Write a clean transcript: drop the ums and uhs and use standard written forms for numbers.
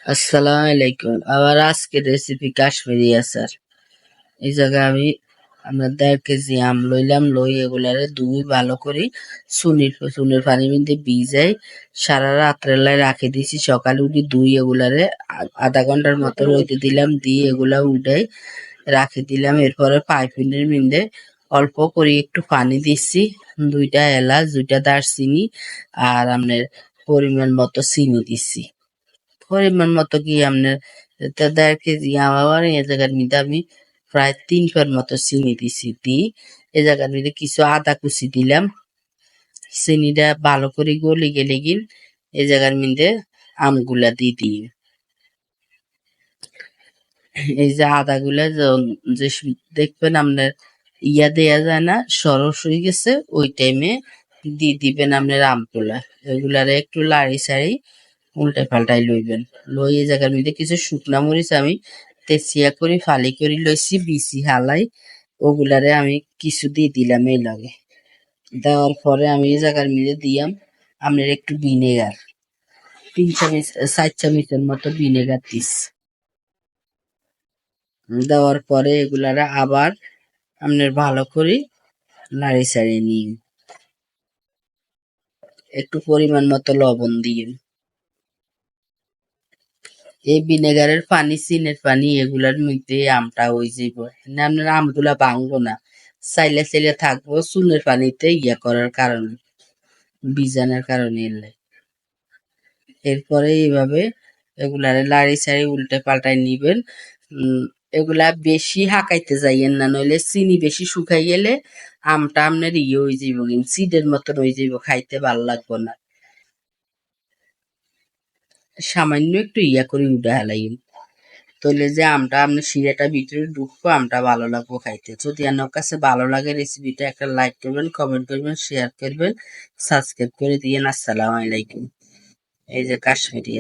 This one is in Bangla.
আসসালামু আলাইকুম। আমার আজকের রেসিপি কাশ্মীরি আচার। এই জায়গায় আমরা 1.5 কেজি আম লইলাম, লই এগুলারে ধুই ভালো করে চুনির পানির মধ্যে ভিজাই সারা রাত্রেলায় রাখি দিছি। সকালে উঠি ধুই এগুলারে আধা ঘন্টার মতো রইতে দিলাম, দিয়ে এগুলা উঠাই রাখি দিলাম। এরপরে পাইপিনের মধ্যে অল্প করে একটু পানি দিচ্ছি, 2টা এলাচ, 2টা দারচিনি আর আপনার পরিমাণ মতো চিনি দিচ্ছি। পরিমাণ মতো কি আপনার 1.5 কেজি আম এ জায়গার মধ্যে আমি প্রায় 3 ফার মতো চিনি দিছি। এ জায়গার মধ্যে কিছু আদা কুচি দিলাম। চিনিটা ভালো করে গলে গেলে এ জায়গার মধ্যে আমগুলা দিই। এই যে আদাগুলা যে দেখবেন আপনার দেয়া যায় না, সরস হয়ে গেছে, ওই টাইমে দিয়ে দিবেন আপনার আমগুলা। এগুলারে একটু লাড়ি সাড়ি উল্টে পাল্টাই লইবেন। লই এই জায়গার মধ্যে কিছু শুকনা মরিচ আমি তেঁচিয়া করে ফালি করে লইছি, বিচি হালাই ওগুলারে আমি কিছু দিয়ে দিলাম। এই লাগে দেওয়ার পরে আমি এই জায়গার মধ্যে দিয়াম আপনার একটু ভিনেগার, 4 চামচের মতো ভিনেগার দিস। দেওয়ার পরে এগুলারে আবার আপনার ভালো করে নাড়ি চাড়িয়ে নিন। একটু পরিমাণ মতো লবণ দিন। এই ভিনেগারের পানি, চিনের পানি এগুলার মধ্যে আমটা হয়ে যাইব। আপনার আমগুলা ভাঙবো না, চাইলে চাইলে থাকবো চুনের পানিতে করার কারণে, বীজাণের কারণে। এরপরে এইভাবে এগুলারে লাড়ি ছাড়ি উল্টে পাল্টাই নিবেন। এগুলা বেশি হাঁকাইতে যাইয়েন না, নইলে চিনি বেশি শুকাই গেলে আমটা আপনার হয়ে যাইব, সিডের মতন হয়ে যাইব, খাইতে ভাল লাগবো না। সামান্য একটু করে উঠে হেলাইন, তাহলে যে আমটা আপনার শিরাটা ভিতরে ঢুকবো, আমটা ভালো লাগবো খাইতে। যদি আপনার কাছে ভালো লাগে রেসিপিটা একটা লাইক করবেন, কমেন্ট করবেন, শেয়ার করবেন, সাবস্ক্রাইব করে দিয়েন। আসসালামু আলাইকুম। এই যে কাশ্মীরি